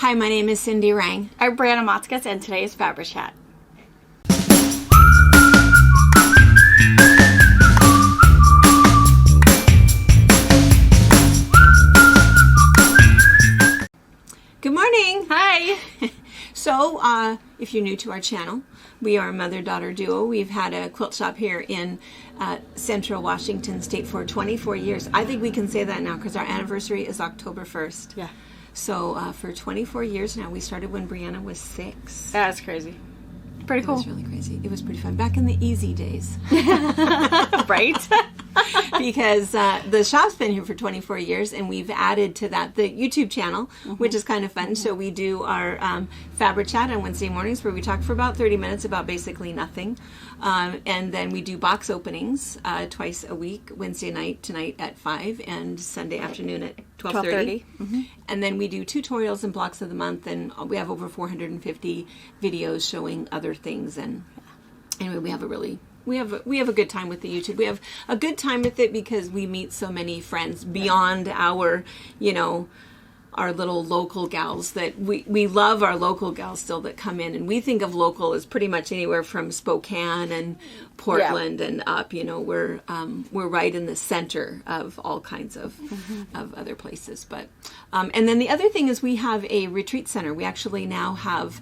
Hi, my name is Cindy Rang. I'm Brianna Motzkus, and today is FabriChat. Good morning. Hi. So, if you're new to our channel, we are a mother-daughter duo. We've had a quilt shop here in Central Washington State for 24 years. I think we can say that now because our anniversary is October 1st. Yeah. So, for 24 years now, we started when Brianna was 6. That's crazy. Pretty cool. It was really crazy. It was pretty fun. Back in the easy days. Right? Because the shop's been here for 24 years, and we've added to that the YouTube channel, which is kind of fun. So we do our FabriChat on Wednesday mornings, where we talk for about 30 minutes about basically nothing. And then we do box openings twice a week, Wednesday night tonight at 5 and Sunday afternoon at 12:30. And then we do tutorials and blocks of the month, and we have over 450 videos showing other things. And anyway, we have a good time with the YouTube. We have a good time with it because we meet so many friends beyond our, our little local gals that we love our local gals still that come in, and we think of local as pretty much anywhere from Spokane and Portland and up. We're right in the center of all kinds of other places. But and then the other thing is we have a retreat center. We actually now have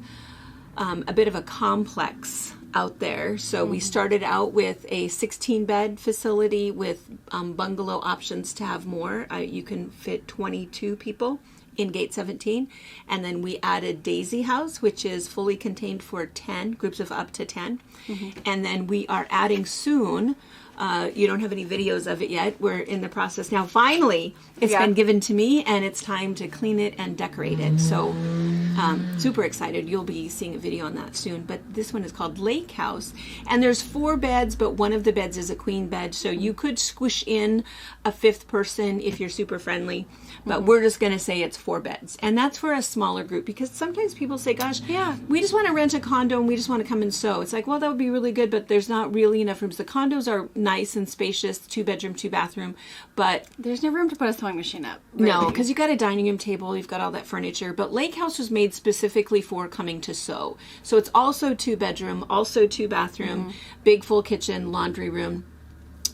a bit of a complex out there. So we started out with a 16-bed facility with bungalow options to have more. You can fit 22 people in Gate 17. And then we added Daisy House, which is fully contained for 10, groups of up to 10. And then we are adding soon, you don't have any videos of it yet. We're in the process now. Finally, it's been given to me, and it's time to clean it and decorate it. So super excited. You'll be seeing a video on that soon. But this one is called Lake House. And there's 4 beds, but one of the beds is a queen bed. So you could squish in a 5th person if you're super friendly. But we're just going to say it's 4 beds. And that's for a smaller group, because sometimes people say, gosh, we just want to rent a condo and we just want to come and sew. It's like, well, that would be really good, but there's not really enough rooms. The condos are nice and spacious, 2-bedroom, 2-bathroom, but there's no room to put a sewing machine up. Really. No, because you've got a dining room table, you've got all that furniture. But Lake House was made specifically for coming to sew. So it's also 2-bedroom, also 2-bathroom, big full kitchen, laundry room.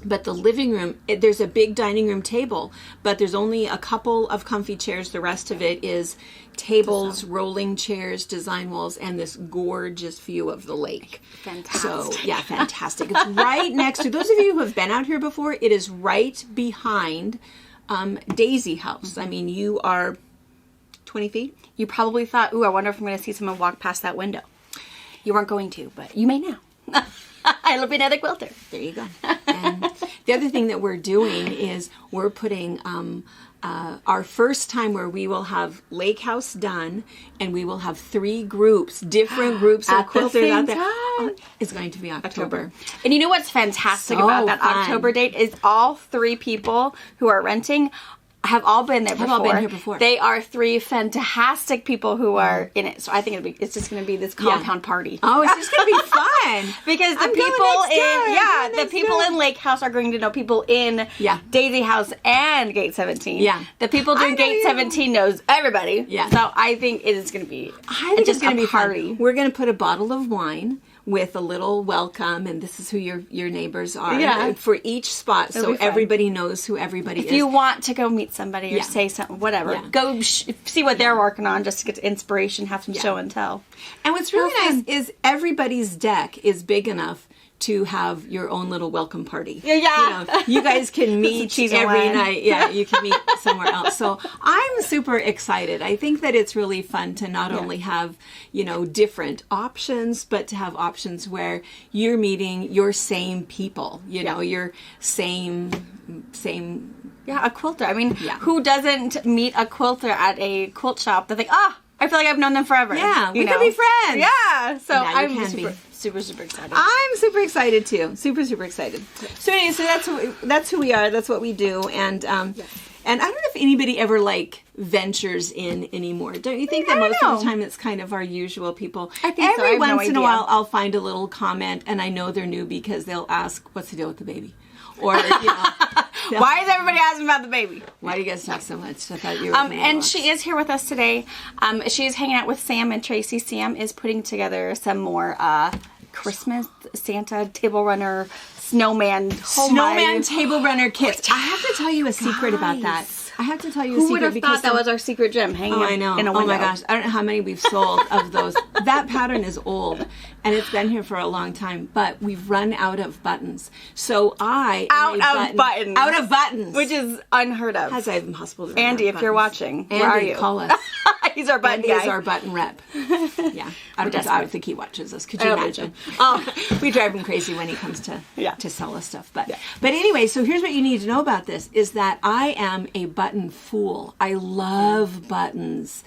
But the living room, there's a big dining room table, but there's only a couple of comfy chairs. The rest of it is tables, rolling chairs, design walls, and this gorgeous view of the lake. Fantastic. So, yeah, fantastic. It's right next to, those of you who have been out here before, it is right behind Daisy House. I mean, you are 20 feet. You probably thought, ooh, I wonder if I'm going to see someone walk past that window. You weren't going to, but you may now. I'll be another quilter. There you go. And the other thing that we're doing is we're putting our first time where we will have Lake House done, and we will have 3 groups, different groups of quilters out there. It's going to be October. And you know what's fantastic about that October date is all 3 people who are renting have all been there before. Have all been here before. They are 3 fantastic people who are in it. So I think it's just going to be this compound party. Oh, it's just going to be fun. Because the people in Lake House are going to know people in Daisy House and Gate 17. Yeah. The people doing Gate 17 knows everybody. Yeah. So I think it is going to be it's going to be party. Fun. We're going to put a bottle of wine with a little welcome, and this is who your neighbors are for each spot, so everybody knows who everybody is. If you want to go meet somebody or say something, whatever, go see what they're working on just to get inspiration, have some show and tell. And what's really nice is everybody's deck is big enough to have your own little welcome party. You guys can meet every night. Yeah, you can meet somewhere else. So I'm super excited. I think that it's really fun to not only have, different options, but to have options where you're meeting your same people, your same a quilter. I mean, who doesn't meet a quilter at a quilt shop that think, I feel like I've known them forever. Yeah, we could be friends. Yeah, so I'm super excited. I'm super excited too. Super excited. So anyway, that's who we are. That's what we do, and and I don't know if anybody ever ventures in anymore. Don't you think that most of the time it's kind of our usual people? I think every once in a while I'll find a little comment, and I know they're new because they'll ask, "What's the deal with the baby?" Or Why is everybody asking about the baby? Why do you guys talk so much? I thought you were and she is here with us today. She is hanging out with Sam and Tracy. Sam is putting together some more Christmas Santa table runner snowman table runner kits. I have to tell you a secret about that. I have to tell you a secret. Who would have thought that was our secret gem hanging I know. in a window? Oh my gosh. I don't know how many we've sold of those. That pattern is old and it's been here for a long time, but we've run out of buttons. So out of buttons. Which is unheard of. Has I even possible to Andy, if you're watching, Andy, where are you? Call us. He's our button Andy guy. is our button rep. Yeah. I don't think he watches us. Could you imagine? We drive him crazy when he comes to sell us stuff. But anyway, so here's what you need to know about this is that I am a button fool. I love buttons.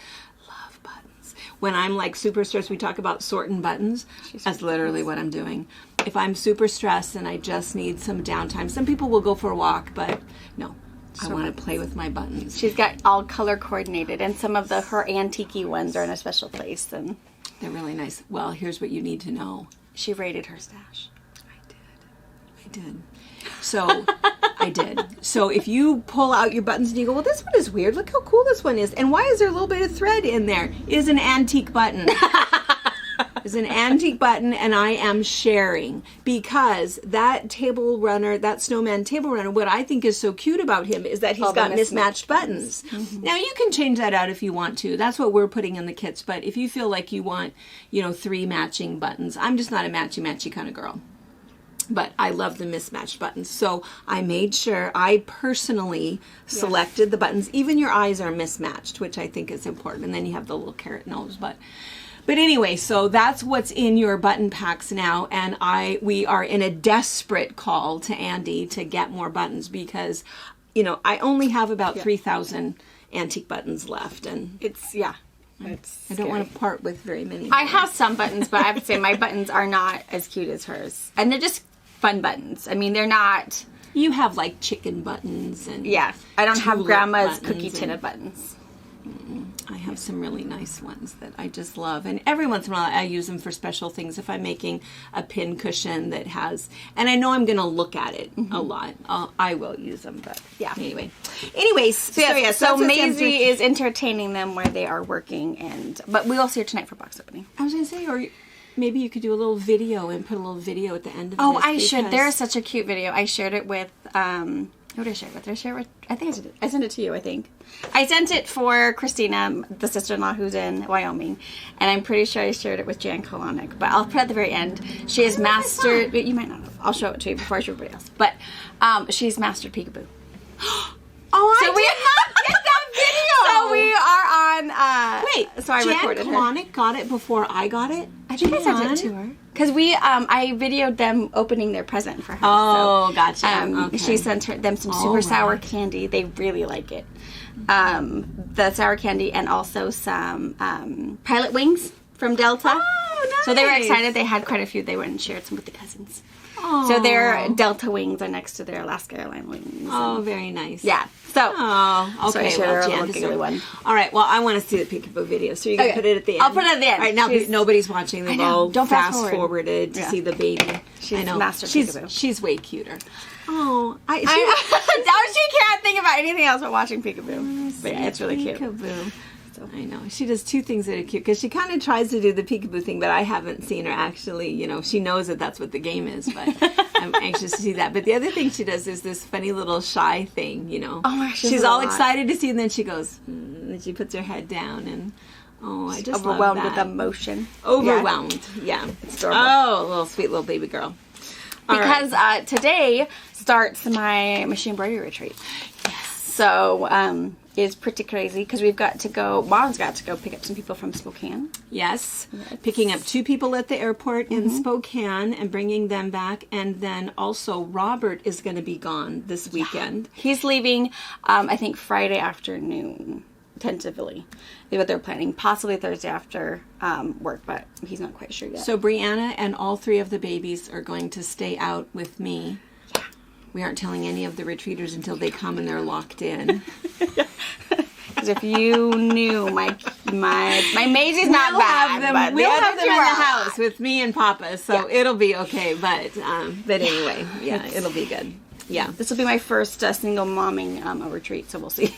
When I'm like super stressed, we talk about sorting buttons. That's literally what I'm doing. If I'm super stressed and I just need some downtime, some people will go for a walk, but no. I want to play with my buttons. She's got all color coordinated, and some of her antique-y ones are in a special place. And they're really nice. Well, here's what you need to know. She raided her stash. I did. So, I did. So, if you pull out your buttons and you go, well, this one is weird. Look how cool this one is. And why is there a little bit of thread in there? It is an antique button. It's an antique button, and I am sharing because that table runner, that snowman table runner, what I think is so cute about him is that he's got mismatched buttons. Mm-hmm. Now, you can change that out if you want to. That's what we're putting in the kits. But if you feel like you want, 3 matching buttons, I'm just not a matchy-matchy kind of girl. But I love the mismatched buttons. So I made sure I personally selected the buttons. Even your eyes are mismatched, which I think is important. And then you have the little carrot nose. But anyway, so that's what's in your button packs now. And we are in a desperate call to Andy to get more buttons because, I only have about 3,000 antique buttons left. And I don't want to part with very many. I have some buttons, but I have to say my buttons are not as cute as hers. And they're just fun buttons. I mean, they're not... You have like chicken buttons and... Yeah. I don't have grandma's cookie tin of buttons. I have some really nice ones that I just love. And every once in a while I use them for special things. If I'm making a pin cushion that has... And I know I'm going to look at it a lot. I will use them, but anyway. Anyways, so Maisie is entertaining them where they are working. But we'll see her tonight for box opening. I was going to say, or... Maybe you could do a little video and put a little video at the end of it. Oh, I should. There is such a cute video. I shared it with, who did I share it with? I think I sent it to you, I think. I sent it for Christina, the sister-in-law who's in Wyoming. And I'm pretty sure I shared it with Jan Kolonic. But I'll put it at the very end. She has mastered, you might not have. I'll show it to you before I show everybody else. But she's mastered Peekaboo. I did not get that video. So we are on. So I recorded Jan Kolonic got it before I got it. I think I sent it to her because I videoed them opening their present for her. Oh, so, gotcha. Okay. She sent them some super sour candy. They really like it. The sour candy and also some pilot wings from Delta. Oh, nice. So they were excited. They had quite a few. They went and shared some with the cousins. Oh. So their Delta wings are next to their Alaska Airlines wings. Oh, very nice. Yeah. So, okay. So well, one. All right. Well, I want to see the Peekaboo video, so you can put it at the end. I'll put it at the end. All right. Now nobody's watching. They've all fast forwarded to see the baby. She's master Peekaboo. She's way cuter. Oh, now she can't think about anything else but watching Peekaboo. But yeah, it's really cute. Peekaboo. I know. She does 2 things that are cute because she kind of tries to do the peekaboo thing, but I haven't seen her actually, she knows that that's what the game is, but I'm anxious to see that. But the other thing she does is this funny little shy thing, Oh my gosh, she's all excited to see, and then she goes, and she puts her head down, and I just overwhelmed love that. with emotion. Overwhelmed, yeah. It's adorable. Oh, little sweet little baby girl. Because today starts my machine embroidery retreat. Yes. So, is pretty crazy because Mom's got to go pick up some people from Spokane. Yes. Picking up 2 people at the airport in Spokane and bringing them back. And then also Robert is going to be gone this weekend. He's leaving, I think, Friday afternoon, tentatively. What they're planning. Possibly Thursday after work, but he's not quite sure yet. So Brianna and all 3 of the babies are going to stay out with me. Yeah. We aren't telling any of the retreaters until they come and they're locked in. Because if you knew, my Maisie's not bad. We'll have them in the house with me and Papa, so it'll be okay. But anyway, it'll be good. Yeah. This will be my first single momming retreat, so we'll see.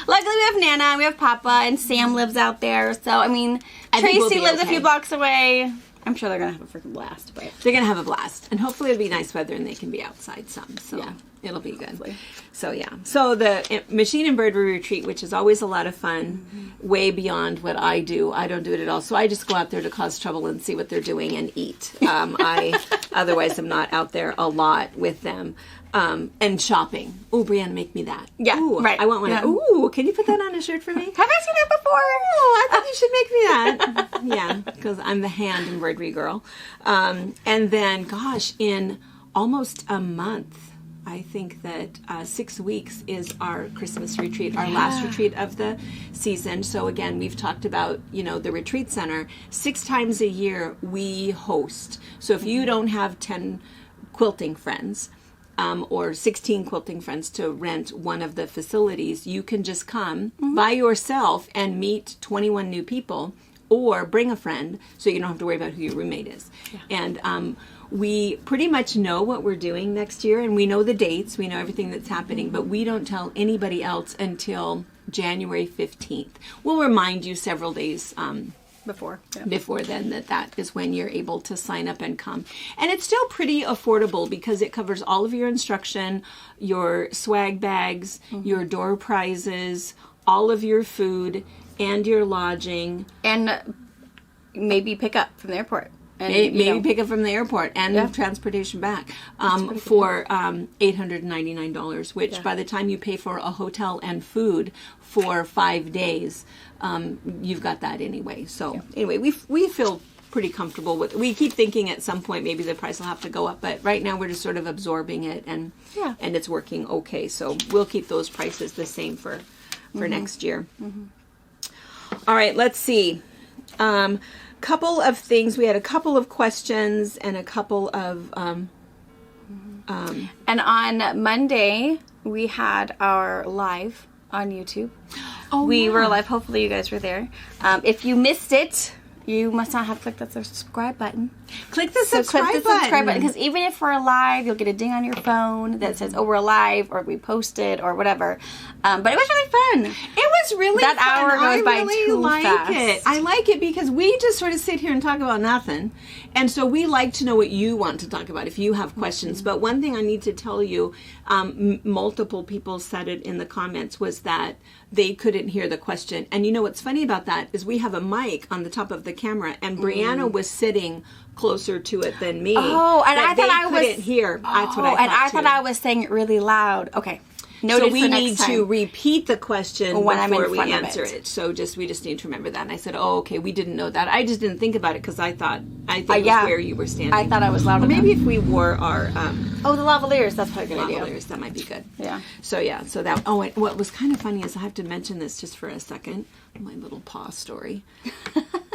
Luckily, we have Nana, we have Papa, and Sam lives out there. So, I mean, Tracy lives a few blocks away. I'm sure they're going to have a freaking blast. But they're going to have a blast. And hopefully it'll be nice weather and they can be outside some. So it'll be good. Hopefully. So, yeah. So the machine embroidery retreat, which is always a lot of fun, way beyond what I do. I don't do it at all. So I just go out there to cause trouble and see what they're doing and eat. Otherwise, I'm not out there a lot with them. And shopping. Oh, Brianna, make me that. Yeah, Ooh, right. I want one. Yeah. Ooh, can you put that on a shirt for me? Have I seen that before? Oh, I think you should make me that. Yeah, because I'm the hand embroidery girl. And then, gosh, in almost a month, I think that 6 weeks is our Christmas retreat, our last retreat of the season. So again, we've talked about, the retreat center. 6 times a year we host. So if you don't have 10 quilting friends, or 16 quilting friends to rent one of the facilities, you can just come by yourself and meet 21 new people, or bring a friend so you don't have to worry about who your roommate is. Yeah. And we pretty much know what we're doing next year, and we know the dates, we know everything that's happening, but we don't tell anybody else until January 15th. We'll remind you several days before then that is when you're able to sign up and come. And it's still pretty affordable because it covers all of your instruction, your swag bags, your door prizes, all of your food, and your lodging. And maybe pick up from the airport. And, maybe pick up from the airport and transportation back for $899, which by the time you pay for a hotel and food for 5 days, you've got that anyway. So anyway, we feel pretty comfortable with it. We keep thinking at some point maybe the price will have to go up, but right now we're just sort of absorbing it, and it's working okay. So we'll keep those prices the same for next year. All right, let's see. Couple of things. We had a couple of questions and a couple of and on Monday we had our live on YouTube. We were live. Hopefully you guys were there. If you missed it, you must not have clicked the subscribe button. Click the subscribe button. Because even if we're alive, you'll get a ding on your phone that says, we're alive, or we posted, or whatever. But it was really fun. It was really fun. That hour goes by too fast. I like it because we just sort of sit here and talk about nothing. And so we like to know what you want to talk about if you have questions. But one thing I need to tell you, multiple people said it in the comments, was that they couldn't hear the question. And what's funny about that is we have a mic on the top of the camera, and Brianna was sitting closer to it than me. Oh, and I thought I couldn't hear. That's what I thought. And I thought I was saying it really loud. Okay. So we need to repeat the question when before we answer it. So we just need to remember that. And I said, okay, we didn't know that. I just didn't think about it because I think it was where you were standing. I thought I was loud enough. Maybe if we wore our the lavaliers, that's probably a good idea. Lavaliers, that might be good. Yeah. So that. Oh, and what was kind of funny is I have to mention this just for a second. My little paw story.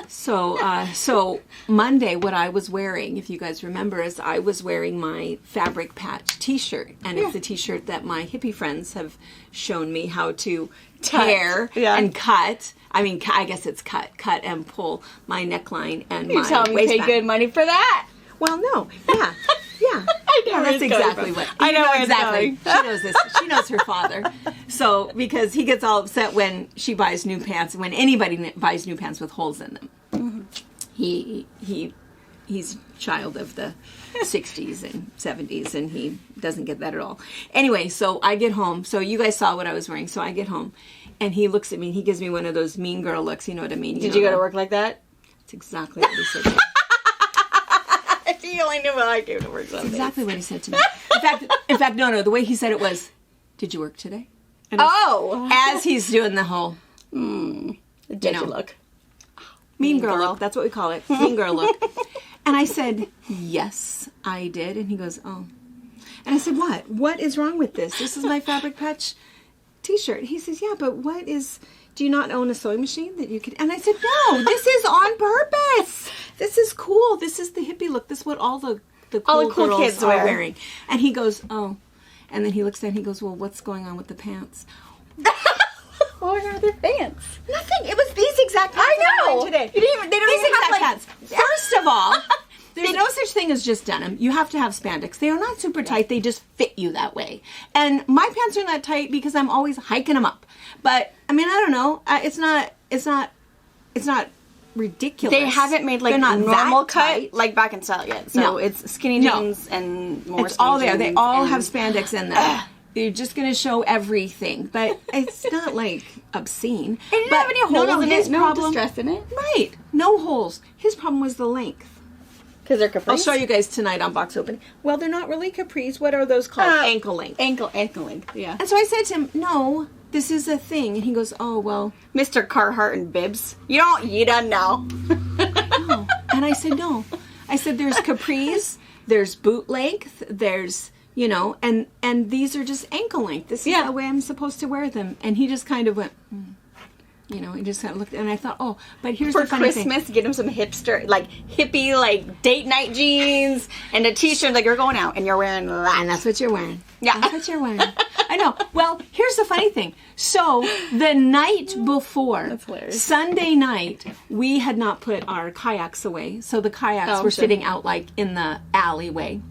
So Monday, what I was wearing, if you guys remember, is I was wearing my Fabric Patch T-shirt, and it's a T-shirt that my hippie friends have shown me how to tear and cut. I mean, I guess it's cut and pull my neckline and my waistband. You tell me you pay good money for that? Well, no, yeah. I know that's exactly what. I know exactly. She knows this. She knows her father. So because he gets all upset when she buys new pants, when anybody buys new pants with holes in them. He's a child of the 60s and 70s, and he doesn't get that at all. Anyway, so I get home. So you guys saw what I was wearing. So I get home, and he looks at me, and he gives me one of those mean girl looks. You know what I mean? Did you go to work like that? That's exactly what he said to me. He only knew when I came to work Sundays. That's exactly what he said to me. In fact, no. The way he said it was, "Did you work today?" And as he's doing the whole, judgy look. Mean girl look. That's what we call it. Mean girl look. And I said, yes, I did. And he goes, oh. And I said, what? What is wrong with this? This is my Fabric Patch T-shirt. He says, yeah, but do you not own a sewing machine that you could? And I said, no, this is on purpose. This is cool. This is the hippie look. This is what all the cool girls kids are wearing. And he goes, oh. And then he looks down and he goes, well, what's going on with the pants? What are their pants? Nothing. It was these exact pants. I know. Today. They don't even have like pants. First of all, There's no such thing as just denim. You have to have spandex. They are not super tight. They just fit you that way. And my pants are not tight because I'm always hiking them up. But I mean, I don't know. It's not ridiculous. They haven't made like normal cut like back in style yet. So it's skinny jeans and more. It's all there. They all have spandex in them. You're just going to show everything, but it's not like obscene. It didn't have any holes in it. No distress in it. Right. No holes. His problem was the length. Because they're capris. I'll show you guys tonight on box opening. Well, they're not really capris. What are those called? Ankle length. Ankle length. Yeah. And so I said to him, "No, this is a thing." And he goes, "Oh well, Mr. Carhartt and Bibs, you don't know." No. And I said, "No." I said, "There's capris. There's boot length. There's." You know, and these are just ankle length. This is the way I'm supposed to wear them. And he just kind of went, you know, he just kind of looked, and I thought, oh, but here's the funny thing. For Christmas, get him some hipster, like hippie, like date night jeans and a t-shirt, like you're going out and you're wearing that. And that's what you're wearing. Yeah. That's what you're wearing. I know. Well, here's the funny thing. So the night before, Sunday night, we had not put our kayaks away. So the kayaks were sitting out like in the alleyway.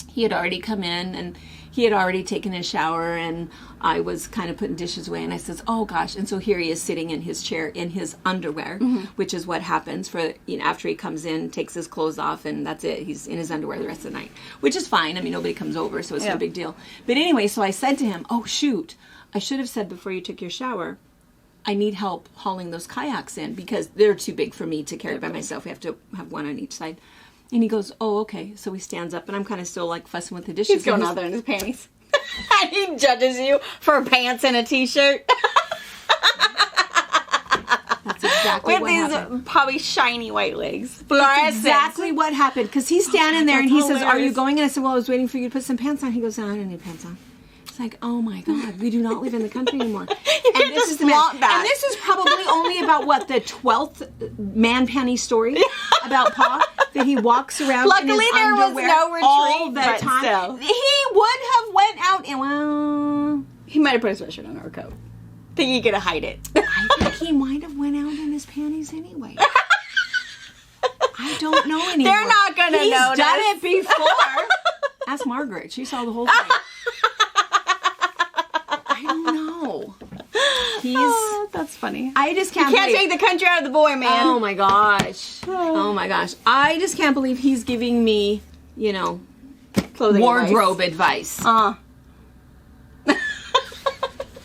He had already come in and he had already taken his shower, and I was kind of putting dishes away, and I says, oh gosh. And so here he is sitting in his chair in his underwear, which is what happens for, you know, after he comes in, takes his clothes off, and that's it. He's in his underwear the rest of the night, which is fine. I mean, nobody comes over, so it's no big deal. But anyway, so I said to him, oh shoot, I should have said before you took your shower, I need help hauling those kayaks in because they're too big for me to carry by myself. We have to have one on each side. And he goes, oh, okay. So he stands up, and I'm kind of still like fussing with the dishes. He's going out there in his panties. He judges you for pants and a t-shirt. That's exactly what happened. With these probably shiny white legs. That's exactly what happened. Because he's standing there, and he says, are you going? And I said, well, I was waiting for you to put some pants on. He goes, no, I don't need pants on. It's like, oh my God, we do not live in the country anymore. And this is and this is probably only about what, the 12th man panty story about Pa, that he walks around in his underwear all the time. Still. He would have went out and, well, he might have put his sweatshirt on or a coat. Think you could hide it. I think he might have went out in his panties anyway. I don't know anymore. They're not going to notice. He's done it before. Ask Margaret. She saw the whole thing. I don't know. That's funny. I just can't. You can't take the country out of the boy, man. Oh my gosh. Oh my gosh. I just can't believe he's giving me, you know, clothing wardrobe advice.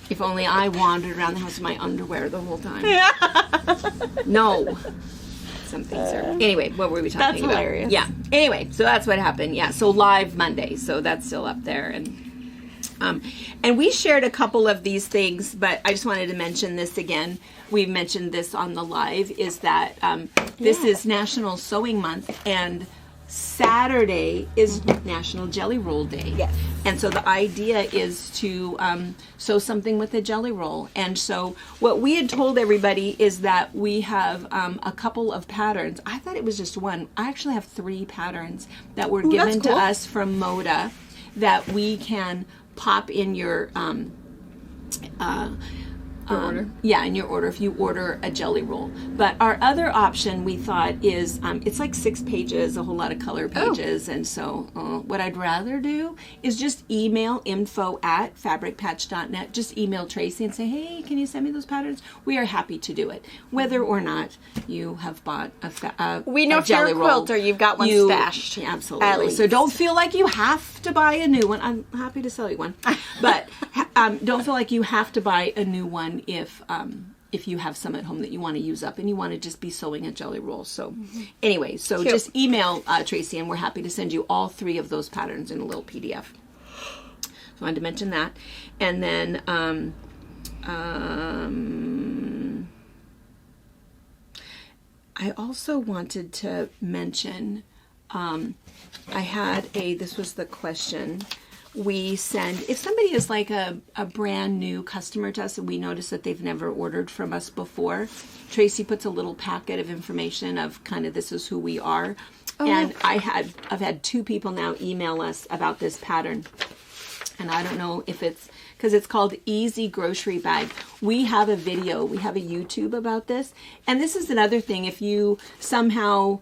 If only I wandered around the house in my underwear the whole time. No. Some things are. Anyway, what were we talking about? That's hilarious. Yeah. Anyway, so that's what happened. Yeah. So live Monday. So that's still up there. And we shared a couple of these things, but I just wanted to mention this again. We mentioned this on the live, is that this is National Sewing Month, and Saturday is National Jelly Roll Day. Yes. And so the idea is to sew something with a jelly roll. And so what we had told everybody is that we have a couple of patterns. I thought it was just one. I actually have 3 patterns that were given to us from Moda that we can pop in your order. Yeah, in your order if you order a jelly roll. But our other option, we thought, is it's like 6 pages, a whole lot of color pages. And so what I'd rather do is just email info@fabricpatch.net. Just email Tracy and say, hey, can you send me those patterns? We are happy to do it, whether or not you have bought we know if you're a quilter, you've got one stashed. Absolutely. So don't feel like you have to buy a new one. I'm happy to sell you one. But don't feel like you have to buy a new one if you have some at home that you want to use up and you want to just be sewing a jelly roll. So anyway, so just email Tracy, and we're happy to send you all 3 of those patterns in a little PDF. So I wanted to mention that. And then I also wanted to mention, this was the question. We send, if somebody is like a brand new customer to us and we notice that they've never ordered from us before, Tracy puts a little packet of information of kind of, this is who we are. And I've had 2 people now email us about this pattern. And I don't know if it's, because it's called Easy Grocery Bag. We have a video, we have a YouTube about this. And this is another thing, if you somehow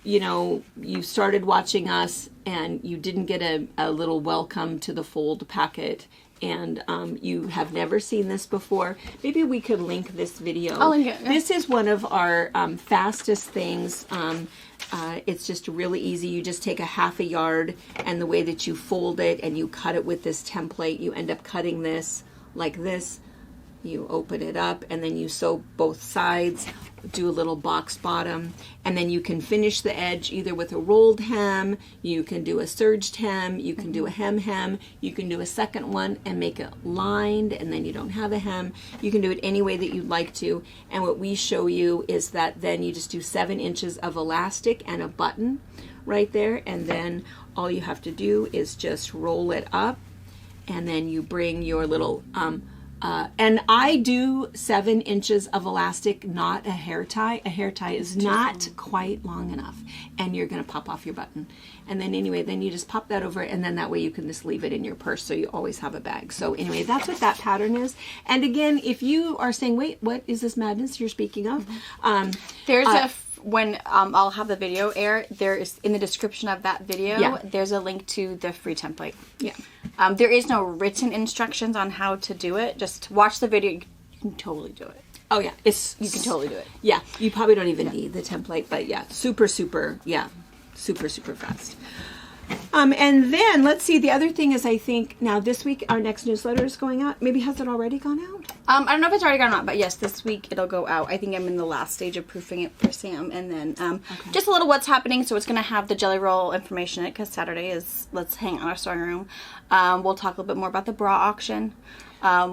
you started watching us and you didn't get a little welcome to the fold packet, and you have never seen this before, maybe we could link this video. I'll link it. Yeah. This is one of our fastest things. It's just really easy. You just take a half a yard, and the way that you fold it and you cut it with this template, you end up cutting this like this. You open it up, and then you sew both sides, do a little box bottom, and then you can finish the edge either with a rolled hem, you can do a serged hem, you can do a hem, you can do a second one and make it lined, and then you don't have a hem. You can do it any way that you'd like to, and what we show you is that then you just do 7 inches of elastic and a button right there, and then all you have to do is just roll it up, and then you bring your little and I do 7 inches of elastic, not a hair tie. A hair tie is not quite long enough, and you're going to pop off your button. And then anyway, then you just pop that over, and then that way you can just leave it in your purse, so you always have a bag. So anyway, that's what that pattern is. And again, if you are saying, wait, what is this madness you're speaking of? There's when I'll have the video air, there is in the description of that video, there's a link to the free template. Yeah. There is no written instructions on how to do it. Just watch the video. You can totally do it. Oh yeah, you can totally do it. Yeah, you probably don't even need the template, but yeah, super fast. And then let's see. The other thing is, I think now this week our next newsletter is going out. Maybe has it already gone out? I don't know if it's already gone out, but yes, this week it'll go out. I think I'm in the last stage of proofing it for Sam, and then just a little what's happening. So it's going to have the jelly roll information in it because Saturday is Let's Hang Out Our Sewing Room. We'll talk a little bit more about the bra auction.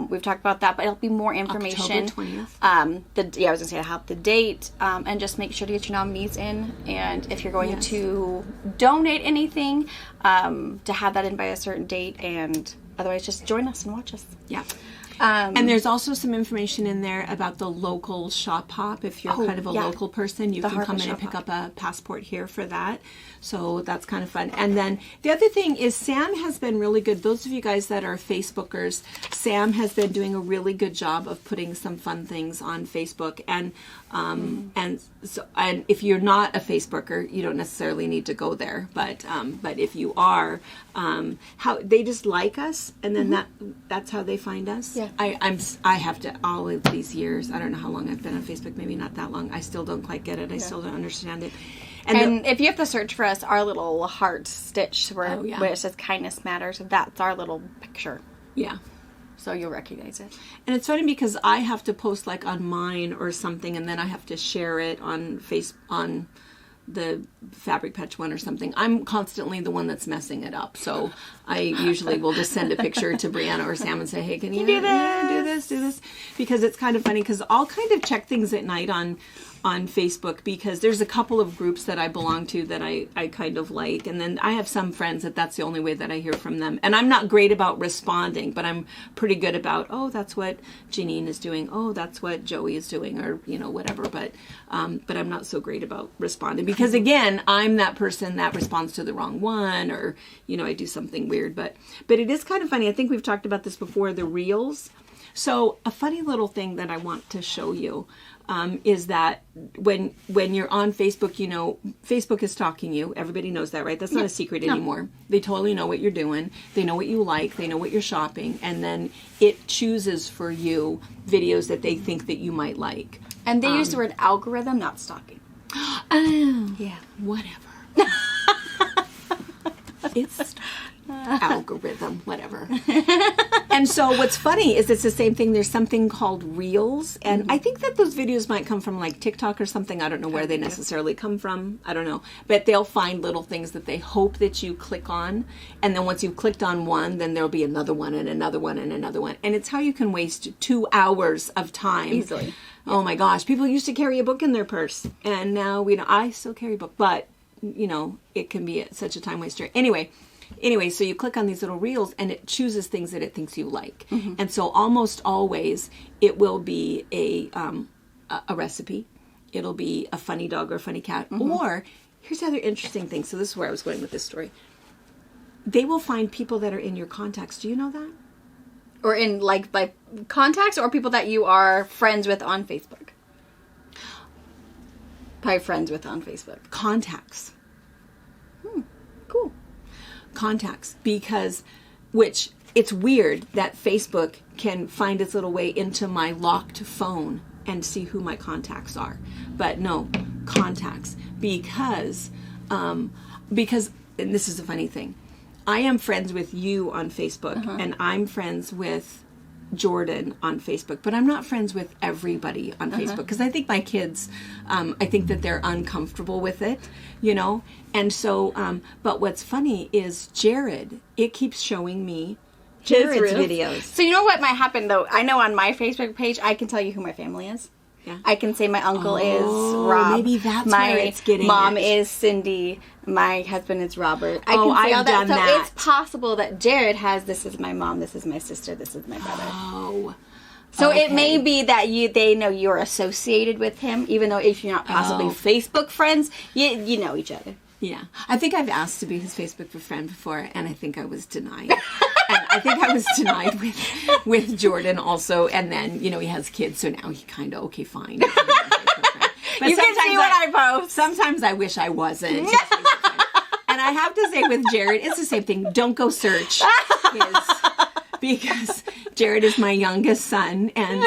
We've talked about that, but it'll be more information. October 20th. I was gonna say I have the date, and just make sure to get your nominees in. And if you're going to donate anything, to have that in by a certain date, and otherwise just join us and watch us. Yeah. And there's also some information in there about the local shop hop. If you're kind of a local person, you can come in and pick up a passport here for that. So that's kind of fun. And then the other thing is Sam has been really good. Those of you guys that are Facebookers, Sam has been doing a really good job of putting some fun things on Facebook. And and if you're not a Facebooker, you don't necessarily need to go there. But if you are, how they just like us, and then that's how they find us. Yeah. I have to, all of these years, I don't know how long I've been on Facebook, maybe not that long. I still don't quite get it. I still don't understand it. And if you have to search for us, our little heart stitch where it says kindness matters, that's our little picture. Yeah. So you'll recognize it. And it's funny because I have to post like on mine or something, and then I have to share it on on the FabriChat one or something. I'm constantly the one that's messing it up. So I usually will just send a picture to Brianna or Sam and say, hey, can you do this? Because it's kind of funny because I'll kind of check things at night on Facebook because there's a couple of groups that I belong to that I kind of like. And then I have some friends that's the only way that I hear from them. And I'm not great about responding, but I'm pretty good about, oh, that's what Janine is doing. Oh, that's what Joey is doing, or, whatever. But I'm not so great about responding because, again, I'm that person that responds to the wrong one, or, I do something weird. But it is kind of funny. I think we've talked about this before, the reels. So a funny little thing that I want to show you is that when you're on Facebook, Facebook is stalking you. Everybody knows that, right? That's not a secret anymore. They totally know what you're doing. They know what you like. They know what you're shopping. And then it chooses for you videos that they think that you might like. And they use the word algorithm, not stalking. Oh, yeah, whatever. It's algorithm, whatever. And so what's funny is it's the same thing. There's something called Reels, and I think that those videos might come from like TikTok or something. I don't know where they necessarily come from. I don't know. But they'll find little things that they hope that you click on, and then once you've clicked on one, then there'll be another one and another one and another one. And it's how you can waste 2 hours of time. Easily. Oh my gosh. People used to carry a book in their purse, and now I still carry a book, but it can be such a time waster. Anyway, so you click on these little reels and it chooses things that it thinks you like. Mm-hmm. And so almost always it will be a recipe. It'll be a funny dog or a funny cat. Mm-hmm. Or here's the other interesting thing. So this is where I was going with this story. They will find people that are in your contacts. Do you know that? Or in like by contacts, or people that you are friends with on Facebook? Probably friends with on Facebook. Contacts. Cool. Contacts. Because, which, it's weird that Facebook can find its little way into my locked phone and see who my contacts are. But no, contacts. Because, and this is a funny thing, I am friends with you on Facebook, and I'm friends with Jordan on Facebook, but I'm not friends with everybody on Facebook, because I think my kids, I think that they're uncomfortable with it, you know? And so, but what's funny is Jared, it keeps showing me Jared's videos. So you know what might happen, though? I know on my Facebook page, I can tell you who my family is. Yeah. I can say my uncle is Rob. Maybe that's my where it's getting mom it. is Cindy. My husband is Robert. I Oh, can say I've all that. done So that. it's possible that Jared has, this is my mom, this is my sister, this is my brother. Oh. So Okay. it may be that they know you're associated with him, even though if you're not possibly Facebook friends, you know each other. Yeah. I think I've asked to be his Facebook friend before, and I think I was denied. And I think I was denied with Jordan also, and then, you know, he has kids, so now he kind of, okay, fine. But You can see what I post. Sometimes I wish I wasn't. And I have to say with Jared, it's the same thing. Don't go search because Jared is my youngest son, and,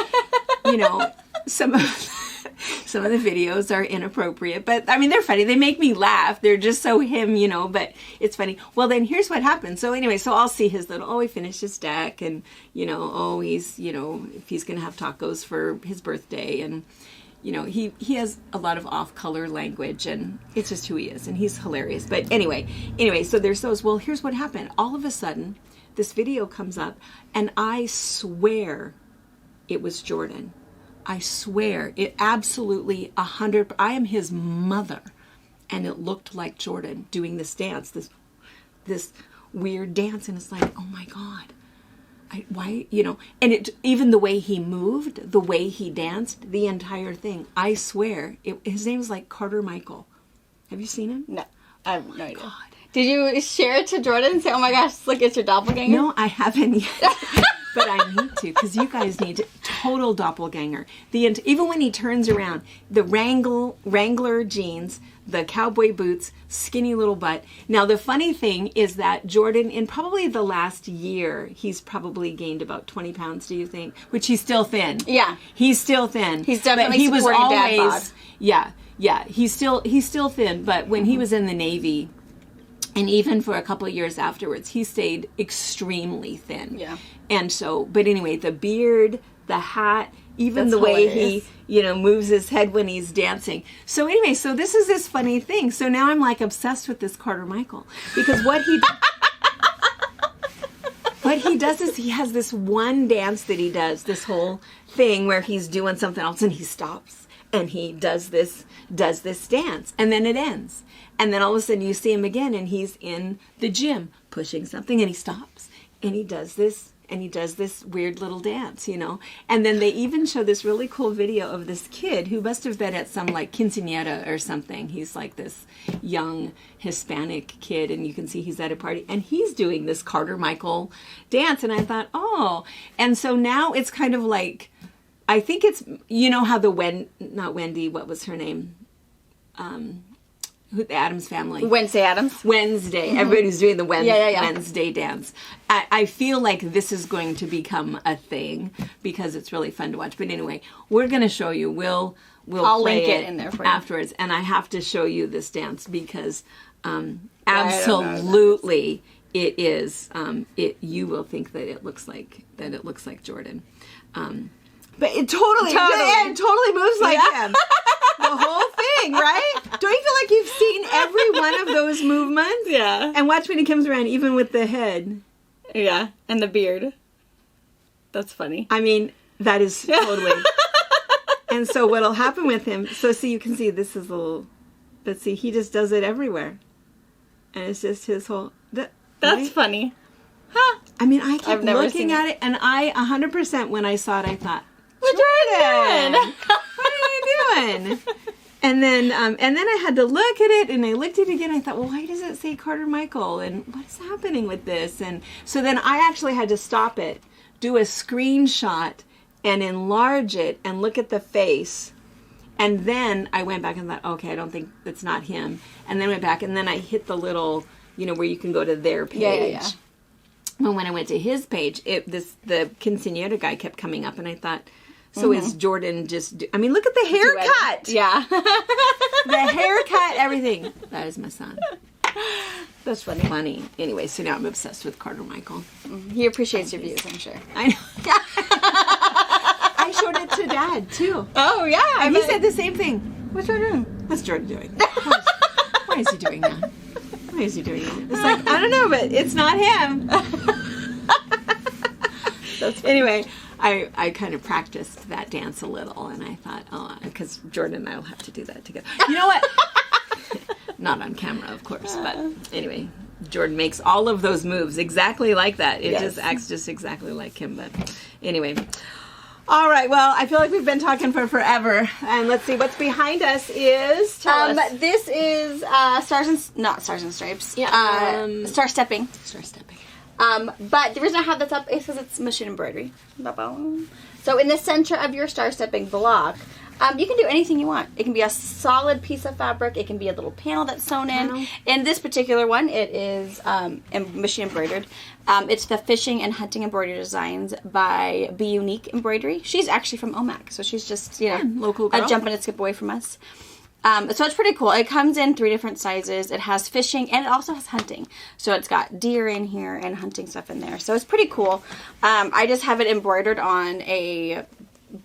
you know, some of the videos are inappropriate, but I mean, they're funny. They make me laugh. They're just so him, you know, but it's funny. Well, then here's what happened. So anyway, so I'll see his little, he finished his deck, and, you know, he's, you know, if he's going to have tacos for his birthday, and, you know, he has a lot of off-color language, and it's just who he is, and he's hilarious. But anyway, so there's those. Well, here's what happened. All of a sudden, this video comes up, and I swear it was Jordan. I swear, it absolutely 100%. I am his mother, and it looked like Jordan doing this dance, this weird dance, and it's like, oh my God, why, you know? And even the way he moved, the way he danced, the entire thing. I swear, his name is like Carter Michael. Have you seen him? No, I have no idea. God. Did you share it to Jordan and say, oh my gosh, look, it's your doppelganger? No, I haven't yet. But I need to, because you guys need to. Total doppelganger. Even when he turns around, the Wrangler jeans, the cowboy boots, skinny little butt. Now, the funny thing is that Jordan, in probably the last year, he's probably gained about 20 pounds, do you think? Which he's still thin. Yeah. He's still thin. He's definitely but he was supporting dad bod. always, yeah. He's still thin, but when he was in the Navy, and even for a couple of years afterwards, he stayed extremely thin. Yeah. And so, but anyway, the beard, the hat, even That's the way hilarious. he, you know, moves his head when he's dancing. So anyway, so this is this funny thing. So now I'm like obsessed with this Carter Michael, because what he does is he has this one dance that he does, this whole thing where he's doing something else and he stops and he does this dance, and then it ends. And then all of a sudden you see him again, and he's in the gym pushing something, and he stops, and he does this weird little dance, you know. And then they even show this really cool video of this kid who must have been at some like quinceañera or something. He's like this young Hispanic kid, and you can see he's at a party, and he's doing this Carter Michael dance. And I thought, oh, and so now it's kind of like, I think it's, you know how not Wendy, what was her name? The Addams Family. Wednesday Addams. Wednesday. Everybody's doing the Yeah. Wednesday dance. I feel like this is going to become a thing because it's really fun to watch. But anyway, we're going to show you. I'll play link it in there for you. afterwards. And I have to show you this dance because absolutely it is. You will think that it looks like Jordan. But it totally moves like him. The whole thing, right? Don't you feel like you've seen every one of those movements? Yeah. And watch when he comes around, even with the head. Yeah, and the beard. That's funny. I mean, that is totally. And so what'll happen with him, so see, you can see this is a little, but see, he just does it everywhere. And it's just his whole, That's right? funny. I mean, I kept I've never looking seen at it, and I 100% when I saw it, I thought, Jordan! What are you doing? And then I had to look at it, and I looked at it again. I thought, well, why does it say Carter Michael? And what is happening with this? And so then I actually had to stop it, do a screenshot, and enlarge it, and look at the face. And then I went back and thought, okay, I don't think that's not him. And then went back, and then I hit the little, where you can go to their page. Yeah. And when I went to his page, the quinceañera guy kept coming up, and I thought, so is Jordan just... look at the haircut! Yeah. The haircut, everything. That is my son. That's funny. Funny. Anyway, so now I'm obsessed with Carter Michael. He appreciates your views, I'm sure. I know. I showed it to Dad, too. Oh, yeah. And he said the same thing. What's Jordan doing? What's Jordan doing? Why is he doing that? Why is he doing that? It's like, I don't know, but it's not him. Anyway, I kind of practiced that dance a little, and I thought, because Jordan and I will have to do that together. You know what? Not on camera, of course, but anyway, Jordan makes all of those moves exactly like that. It just acts just exactly like him, but anyway. All right, well, I feel like we've been talking for forever, and let's see, what's behind us is, tell us. This is not Stars and Stripes, Star Stepping. Star Stepping. But the reason I have this up is because it's machine embroidery. So in the center of your Star Stepping block, you can do anything you want. It can be a solid piece of fabric. It can be a little panel that's sewn in. In this particular one, it is machine embroidered. It's the fishing and hunting embroidery designs by Be Unique Embroidery. She's actually from OMAC, so she's just, local girl. A jump and a skip away from us. So it's pretty cool. It comes in 3 different sizes. It has fishing and it also has hunting. So it's got deer in here and hunting stuff in there. So it's pretty cool. I just have it embroidered on a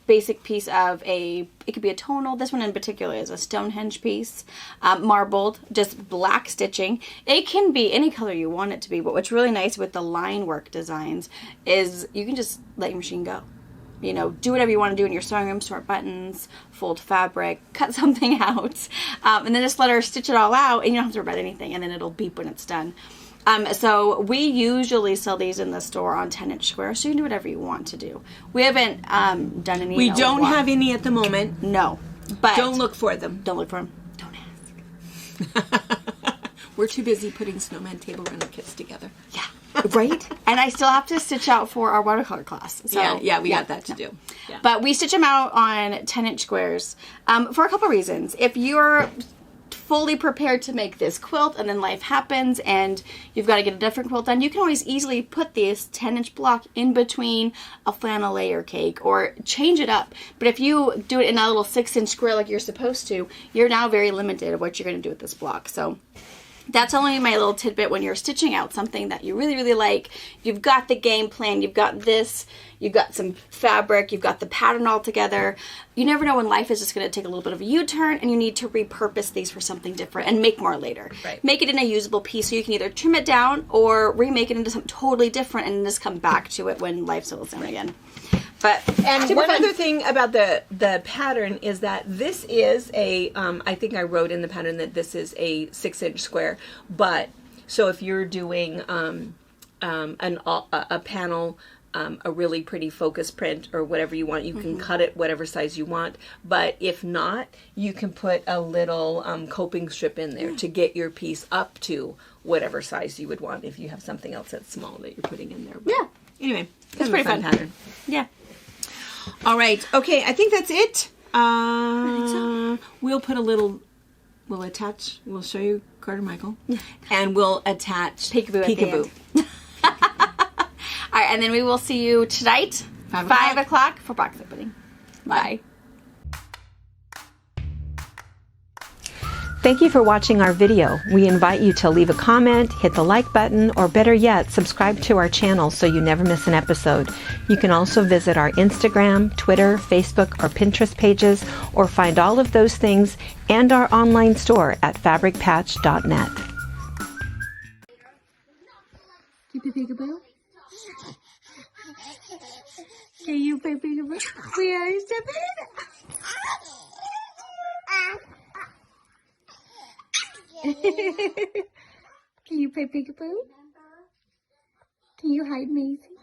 basic piece of it could be a tonal. This one in particular is a Stonehenge piece, marbled, just black stitching. It can be any color you want it to be, but what's really nice with the line work designs is you can just let your machine go. Do whatever you want to do in your sewing room, sort buttons, fold fabric, cut something out, and then just let her stitch it all out, and you don't have to worry about anything, and then it'll beep when it's done. So we usually sell these in the store on 10-inch squares, so you can do whatever you want to do. We haven't done any. We don't have any at the moment. No. But don't look for them. Don't look for them. Don't ask. We're too busy putting snowman table runner kits together. Yeah. Right? And I still have to stitch out for our watercolor class. So, we got that to do. Yeah. But we stitch them out on 10-inch squares for a couple reasons. If you're fully prepared to make this quilt and then life happens and you've got to get a different quilt done, you can always easily put this 10-inch block in between a flannel layer cake or change it up. But if you do it in a little 6-inch square like you're supposed to, you're now very limited of what you're going to do with this block. So that's only my little tidbit when you're stitching out something that you really, really like. You've got the game plan, you've got this, you've got some fabric, you've got the pattern all together. You never know when life is just going to take a little bit of a U-turn and you need to repurpose these for something different and make more later. Right. Make it in a usable piece so you can either trim it down or remake it into something totally different and just come back to it when life settles down again. And one other thing about the pattern is that this is I think I wrote in the pattern that this is a 6-inch square. But so if you're doing a panel, a really pretty focus print or whatever you want, you can cut it whatever size you want. But if not, you can put a little coping strip in there to get your piece up to whatever size you would want if you have something else that's small that you're putting in there. But anyway, it's pretty fun pattern. Yeah. All right. Okay, I think that's it. I think so. We'll show you Carter Michael. And we'll attach Peekaboo. Peekaboo. All right, and then we will see you tonight, 5 o'clock for box opening. Bye. Thank you for watching our video. We invite you to leave a comment, hit the like button, or better yet, subscribe to our channel so you never miss an episode. You can also visit our Instagram, Twitter, Facebook, or Pinterest pages, or find all of those things and our online store at fabricpatch.net. You play peekaboo? Can you play peekaboo? We are stepping. Can you play peekaboo? Can you hide Maisie?